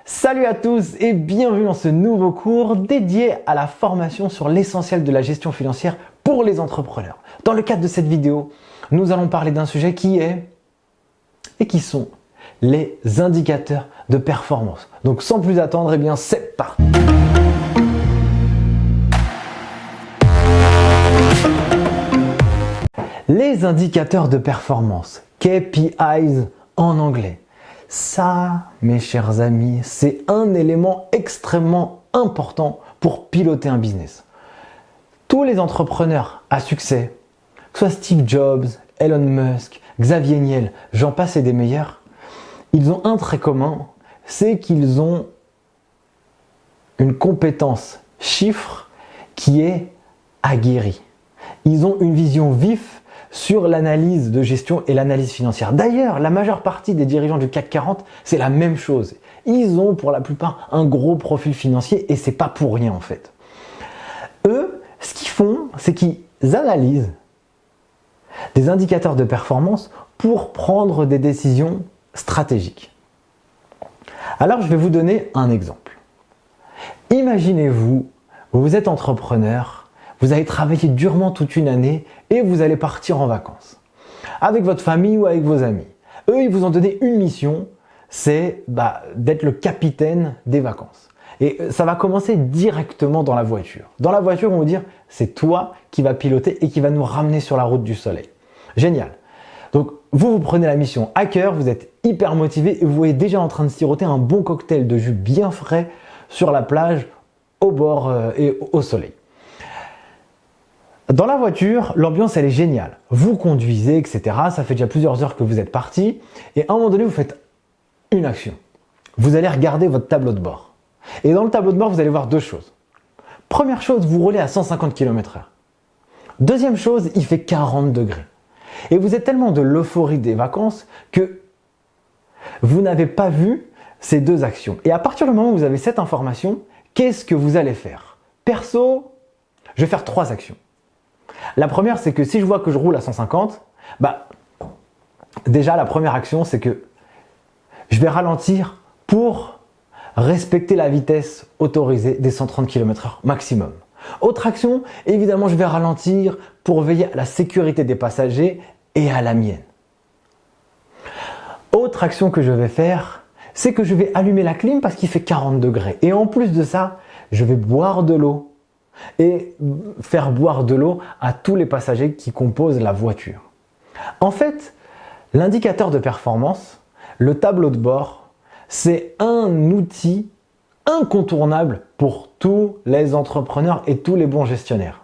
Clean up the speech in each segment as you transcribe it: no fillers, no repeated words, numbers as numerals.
Salut à tous et bienvenue dans ce nouveau cours dédié à la formation sur l'essentiel de la gestion financière pour les entrepreneurs. Dans le cadre de cette vidéo, nous allons parler d'un sujet qui sont les indicateurs de performance. Donc sans plus attendre, c'est parti. Les indicateurs de performance, KPIs en anglais. Ça, mes chers amis, c'est un élément extrêmement important pour piloter un business. Tous les entrepreneurs à succès, que ce soit Steve Jobs, Elon Musk, Xavier Niel, j'en passe et des meilleurs, ils ont un trait commun, c'est qu'ils ont une compétence chiffre qui est aguerrie. Ils ont une vision vif sur l'analyse de gestion et l'analyse financière. D'ailleurs, la majeure partie des dirigeants du CAC 40, c'est la même chose. Ils ont pour la plupart un gros profil financier et c'est pas pour rien en fait. Eux, ce qu'ils font, c'est qu'ils analysent des indicateurs de performance pour prendre des décisions stratégiques. Alors, je vais vous donner un exemple. Imaginez-vous, vous êtes entrepreneur, vous avez travaillé durement toute une année et vous allez partir en vacances avec votre famille ou avec vos amis. Eux, ils vous ont donné une mission, c'est d'être le capitaine des vacances. Et ça va commencer directement dans la voiture. Dans la voiture, on va vous dire, c'est toi qui vas piloter et qui va nous ramener sur la route du soleil. Génial. Donc, vous prenez la mission à cœur, vous êtes hyper motivé et vous voyez déjà en train de siroter un bon cocktail de jus bien frais sur la plage, au bord et au soleil. Dans la voiture, l'ambiance elle est géniale. Vous conduisez, etc. Ça fait déjà plusieurs heures que vous êtes parti. Et à un moment donné, vous faites une action. Vous allez regarder votre tableau de bord. Et dans le tableau de bord, vous allez voir deux choses. Première chose, vous roulez à 150 km/h. Deuxième chose, il fait 40 degrés. Et vous êtes tellement de l'euphorie des vacances que vous n'avez pas vu ces deux actions. Et à partir du moment où vous avez cette information, qu'est-ce que vous allez faire? Perso, je vais faire trois actions. La première, c'est que si je vois que je roule à 150, déjà la première action, c'est que je vais ralentir pour respecter la vitesse autorisée des 130 km/h maximum. Autre action, évidemment, je vais ralentir pour veiller à la sécurité des passagers et à la mienne. Autre action que je vais faire, c'est que je vais allumer la clim parce qu'il fait 40 degrés. Et en plus de ça, je vais boire de l'eau et faire boire de l'eau à tous les passagers qui composent la voiture. En fait, l'indicateur de performance, le tableau de bord, c'est un outil incontournable pour tous les entrepreneurs et tous les bons gestionnaires.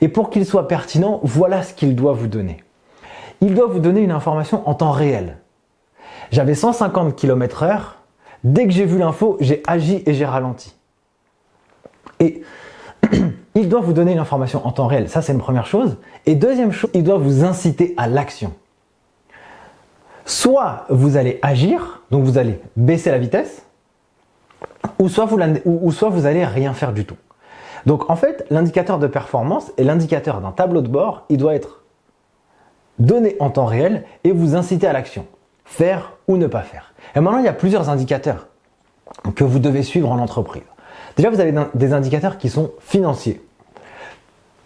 Et pour qu'il soit pertinent, voilà ce qu'il doit vous donner. Il doit vous donner une information en temps réel. J'avais 150 km/h, dès que j'ai vu l'info, j'ai agi et j'ai ralenti. Et il doit vous donner une information en temps réel, ça c'est une première chose. Et deuxième chose, il doit vous inciter à l'action. Soit vous allez agir, donc vous allez baisser la vitesse, ou soit vous allez rien faire du tout. Donc en fait, l'indicateur de performance et l'indicateur d'un tableau de bord, il doit être donné en temps réel et vous inciter à l'action. Faire ou ne pas faire. Et maintenant, il y a plusieurs indicateurs que vous devez suivre en entreprise. Déjà, vous avez des indicateurs qui sont financiers.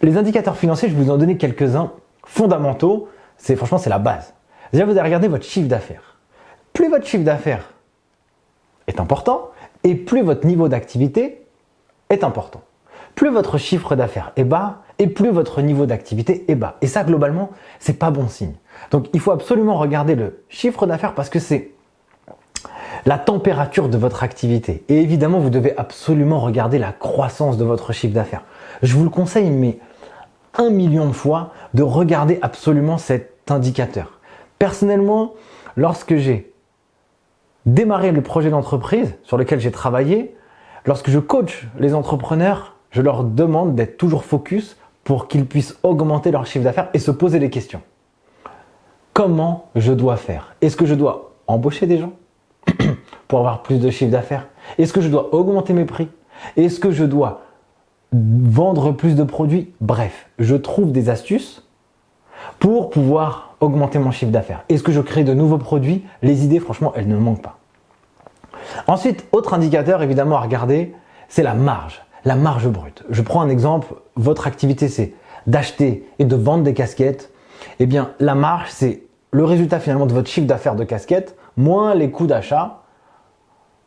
Les indicateurs financiers, je vais vous en donner quelques-uns fondamentaux. Franchement, c'est la base. Déjà, vous allez regarder votre chiffre d'affaires. Plus votre chiffre d'affaires est important et plus votre niveau d'activité est important. Plus votre chiffre d'affaires est bas et plus votre niveau d'activité est bas. Et ça, globalement, c'est pas bon signe. Donc, il faut absolument regarder le chiffre d'affaires parce que c'est la température de votre activité. Et évidemment, vous devez absolument regarder la croissance de votre chiffre d'affaires. Je vous le conseille, mais 1 million de fois, de regarder absolument cet indicateur. Personnellement, lorsque j'ai démarré le projet d'entreprise sur lequel j'ai travaillé, lorsque je coach les entrepreneurs, je leur demande d'être toujours focus pour qu'ils puissent augmenter leur chiffre d'affaires et se poser des questions. Comment je dois faire? Est-ce que je dois embaucher des gens pour avoir plus de chiffre d'affaires? Est-ce que je dois augmenter mes prix? Est-ce que je dois vendre plus de produits? Bref, je trouve des astuces pour pouvoir augmenter mon chiffre d'affaires. Est-ce que je crée de nouveaux produits? Les idées, franchement, elles ne manquent pas. Ensuite, autre indicateur évidemment à regarder, c'est la marge brute. Je prends un exemple, votre activité c'est d'acheter et de vendre des casquettes. Eh bien, la marge, c'est le résultat finalement de votre chiffre d'affaires de casquettes moins les coûts d'achat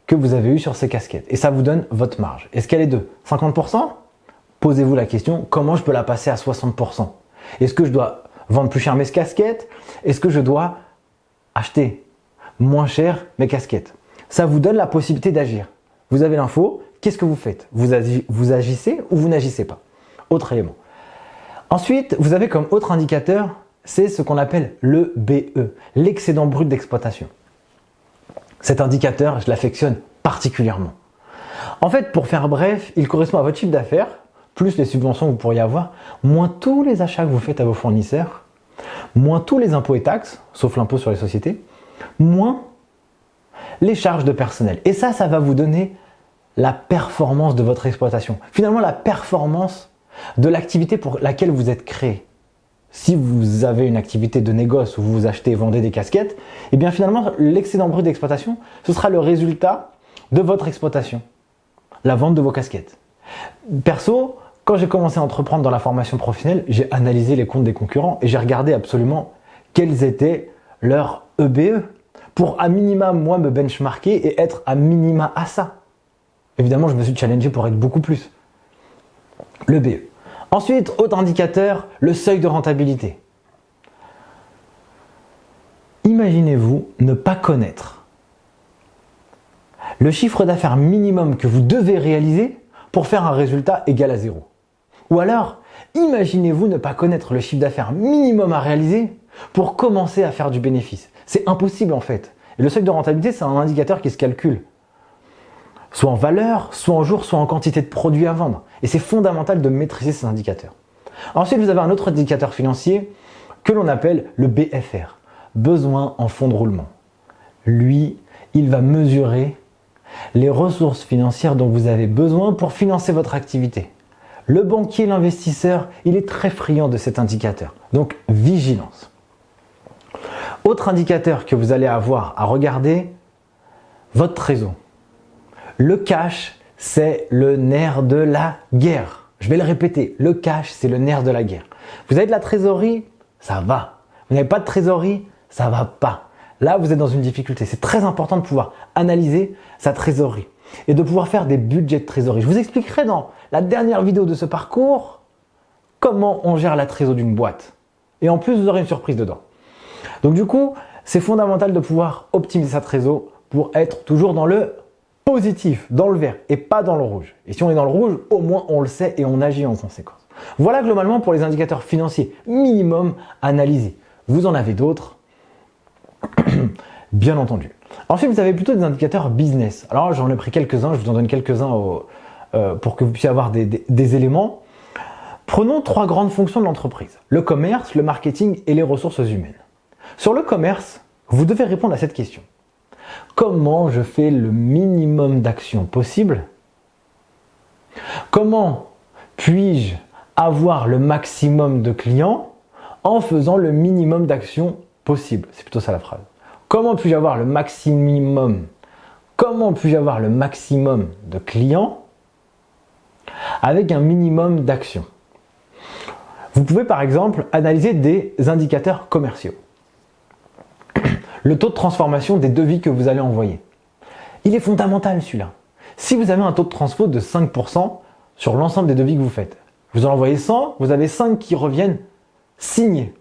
que vous avez eu sur ces casquettes. Et ça vous donne votre marge. Est-ce qu'elle est de 50%? Posez-vous la question, comment je peux la passer à 60%? Est-ce que je dois vendre plus cher mes casquettes? Est-ce que je dois acheter moins cher mes casquettes? Ça vous donne la possibilité d'agir. Vous avez l'info, qu'est-ce que vous faites? Vous agissez ou vous n'agissez pas? Autre élément. Ensuite, vous avez comme autre indicateur, c'est ce qu'on appelle le BE, l'excédent brut d'exploitation. Cet indicateur, je l'affectionne particulièrement. En fait, pour faire bref, il correspond à votre chiffre d'affaires, plus les subventions que vous pourriez avoir, moins tous les achats que vous faites à vos fournisseurs, moins tous les impôts et taxes, sauf l'impôt sur les sociétés, moins les charges de personnel. Et ça va vous donner la performance de votre exploitation. Finalement, la performance de l'activité pour laquelle vous êtes créé. Si vous avez une activité de négoce où vous achetez et vendez des casquettes, eh bien finalement, l'excédent brut d'exploitation, ce sera le résultat de votre exploitation, la vente de vos casquettes. Perso, quand j'ai commencé à entreprendre dans la formation professionnelle, j'ai analysé les comptes des concurrents et j'ai regardé absolument quels étaient leurs EBE pour à minima, moi, me benchmarker et être à minima à ça. Évidemment, je me suis challengé pour être beaucoup plus. Le BE. Ensuite, autre indicateur, le seuil de rentabilité. Imaginez-vous ne pas connaître le chiffre d'affaires minimum que vous devez réaliser pour faire un résultat égal à 0. Ou alors, imaginez-vous ne pas connaître le chiffre d'affaires minimum à réaliser pour commencer à faire du bénéfice. C'est impossible en fait. Et le seuil de rentabilité, c'est un indicateur qui se calcule soit en valeur, soit en jours, soit en quantité de produits à vendre. Et c'est fondamental de maîtriser ces indicateurs. Ensuite, vous avez un autre indicateur financier que l'on appelle le BFR, besoin en fonds de roulement. Lui, il va mesurer les ressources financières dont vous avez besoin pour financer votre activité. Le banquier, l'investisseur, il est très friand de cet indicateur. Donc, vigilance. Autre indicateur que vous allez avoir à regarder, votre trésor. Le cash, c'est le nerf de la guerre. Je vais le répéter, le cash, c'est le nerf de la guerre. Vous avez de la trésorerie, ça va. Vous n'avez pas de trésorerie, ça va pas. Là, vous êtes dans une difficulté. C'est très important de pouvoir analyser sa trésorerie et de pouvoir faire des budgets de trésorerie. Je vous expliquerai dans la dernière vidéo de ce parcours comment on gère la trésorerie d'une boîte. Et en plus, vous aurez une surprise dedans. Donc du coup, c'est fondamental de pouvoir optimiser sa trésorerie pour être toujours dans le positif, dans le vert et pas dans le rouge. Et si on est dans le rouge, au moins on le sait et on agit en conséquence. Voilà globalement pour les indicateurs financiers minimum analysés. Vous en avez d'autres, bien entendu. Ensuite, vous avez plutôt des indicateurs business. Alors j'en ai pris quelques-uns, je vous en donne quelques-uns pour que vous puissiez avoir des éléments. Prenons 3 grandes fonctions de l'entreprise. Le commerce, le marketing et les ressources humaines. Sur le commerce, vous devez répondre à cette question. Comment je fais le minimum d'actions possible? Comment puis-je avoir le maximum de clients en faisant le minimum d'actions possible? C'est plutôt ça la phrase. Comment puis-je avoir le maximum? Comment puis-je avoir le maximum de clients avec un minimum d'actions? Vous pouvez par exemple analyser des indicateurs commerciaux. Le taux de transformation des devis que vous allez envoyer. Il est fondamental celui-là. Si vous avez un taux de transfo de 5% sur l'ensemble des devis que vous faites, vous en envoyez 100, vous avez 5 qui reviennent signés.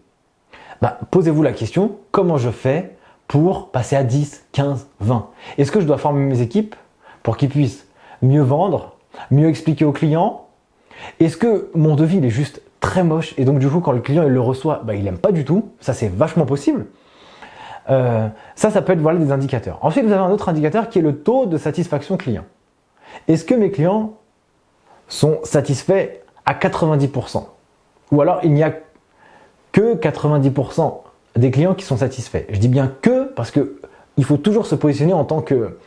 Posez-vous la question, comment je fais pour passer à 10, 15, 20? Est-ce que je dois former mes équipes pour qu'ils puissent mieux vendre, mieux expliquer aux clients? Est-ce que mon devis il est juste très moche et donc du coup quand le client il le reçoit, il n'aime pas du tout? Ça c'est vachement possible. Ça peut être des indicateurs. Ensuite, vous avez un autre indicateur qui est le taux de satisfaction client. Est-ce que mes clients sont satisfaits à 90%? Ou alors il n'y a que 90% des clients qui sont satisfaits. Je dis bien que parce que il faut toujours se positionner en tant que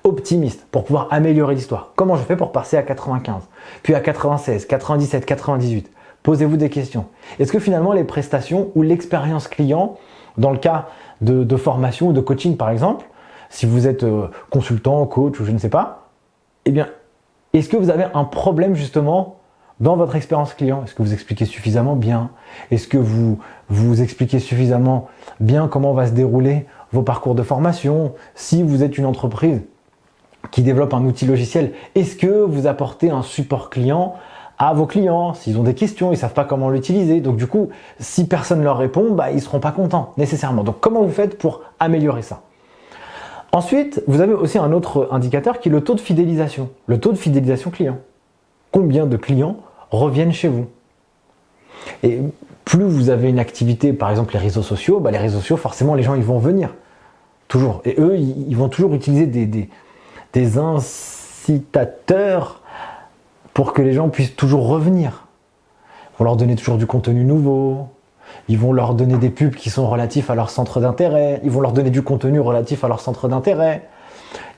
optimiste pour pouvoir améliorer l'histoire. Comment je fais pour passer à 95, puis à 96, 97, 98? Posez-vous des questions. Est-ce que finalement les prestations ou l'expérience client, dans le cas de formation ou de coaching par exemple, si vous êtes consultant, coach ou je ne sais pas, eh bien, est-ce que vous avez un problème justement dans votre expérience client? Est-ce que vous expliquez suffisamment bien? Est-ce que vous expliquez suffisamment bien comment va se dérouler vos parcours de formation? Si vous êtes une entreprise qui développe un outil logiciel, est-ce que vous apportez un support client à vos clients? S'ils ont des questions, ils ne savent pas comment l'utiliser. Donc du coup, si personne ne leur répond, ils ne seront pas contents nécessairement. Donc comment vous faites pour améliorer ça? Ensuite, vous avez aussi un autre indicateur qui est le taux de fidélisation. Le taux de fidélisation client. Combien de clients reviennent chez vous? Et plus vous avez une activité, par exemple les réseaux sociaux, les réseaux sociaux, forcément les gens ils vont venir. Toujours. Et eux, ils vont toujours utiliser des incitateurs pour que les gens puissent toujours revenir. Ils vont leur donner toujours du contenu nouveau. Ils vont leur donner des pubs qui sont relatifs à leur centre d'intérêt. Ils vont leur donner du contenu relatif à leur centre d'intérêt.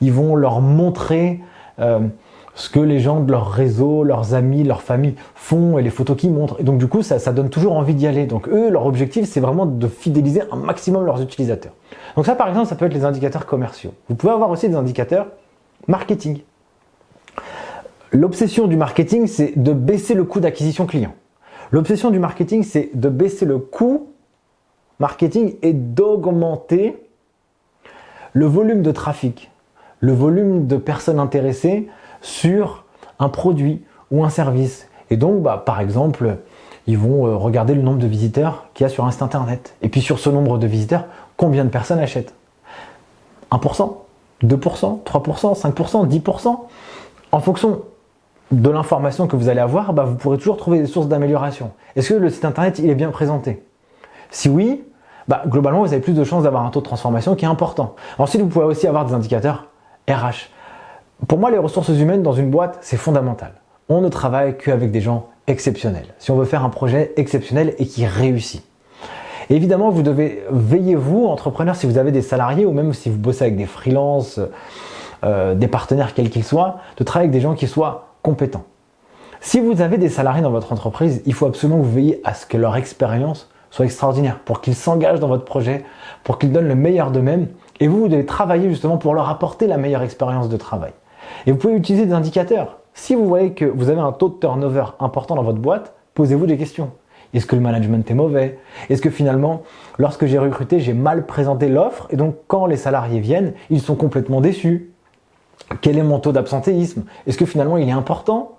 Ils vont leur montrer ce que les gens de leur réseau, leurs amis, leur famille font et les photos qu'ils montrent. Et donc du coup, ça donne toujours envie d'y aller. Donc eux, leur objectif, c'est vraiment de fidéliser un maximum leurs utilisateurs. Donc ça, par exemple, ça peut être les indicateurs commerciaux. Vous pouvez avoir aussi des indicateurs marketing. L'obsession du marketing, c'est de baisser le coût d'acquisition client. L'obsession du marketing, c'est de baisser le coût marketing et d'augmenter le volume de trafic, le volume de personnes intéressées sur un produit ou un service. Et donc, par exemple, ils vont regarder le nombre de visiteurs qu'il y a sur un site internet. Et puis sur ce nombre de visiteurs, combien de personnes achètent? 1%, 2%, 3%, 5%, 10%. En fonction de l'information que vous allez avoir, vous pourrez toujours trouver des sources d'amélioration. Est-ce que le site internet il est bien présenté? Si oui, globalement vous avez plus de chances d'avoir un taux de transformation qui est important. Ensuite, vous pouvez aussi avoir des indicateurs RH. Pour moi, les ressources humaines dans une boîte, c'est fondamental. On ne travaille qu'avec des gens exceptionnels. Si on veut faire un projet exceptionnel et qui réussit. Et évidemment, vous devez veiller, vous, entrepreneurs, si vous avez des salariés ou même si vous bossez avec des freelances, des partenaires quels qu'ils soient, de travailler avec des gens qui soient compétents. Si vous avez des salariés dans votre entreprise, il faut absolument que vous veillez à ce que leur expérience soit extraordinaire, pour qu'ils s'engagent dans votre projet, pour qu'ils donnent le meilleur d'eux-mêmes. Et vous devez travailler justement pour leur apporter la meilleure expérience de travail. Et vous pouvez utiliser des indicateurs. Si vous voyez que vous avez un taux de turnover important dans votre boîte, posez-vous des questions. Est-ce que le management est mauvais? Est-ce que finalement, lorsque j'ai recruté, j'ai mal présenté l'offre et donc quand les salariés viennent, ils sont complètement déçus? Quel est mon taux d'absentéisme? Est-ce que finalement il est important?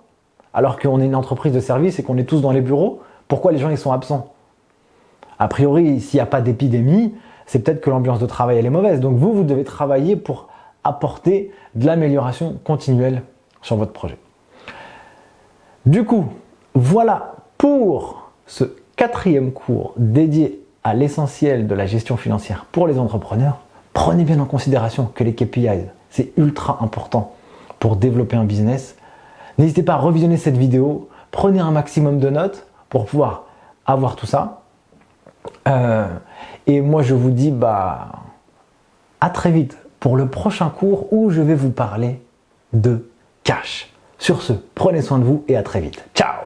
Alors qu'on est une entreprise de service et qu'on est tous dans les bureaux, pourquoi les gens ils sont absents? A priori, s'il n'y a pas d'épidémie, c'est peut-être que l'ambiance de travail elle est mauvaise. Donc vous devez travailler pour apporter de l'amélioration continuelle sur votre projet. Du coup, voilà pour ce 4e cours dédié à l'essentiel de la gestion financière pour les entrepreneurs. Prenez bien en considération que les KPIs, c'est ultra important pour développer un business. N'hésitez pas à revisionner cette vidéo, prenez un maximum de notes pour pouvoir avoir tout ça. Et moi je vous dis à très vite pour le prochain cours où je vais vous parler de cash. Sur ce, prenez soin de vous et à très vite. Ciao!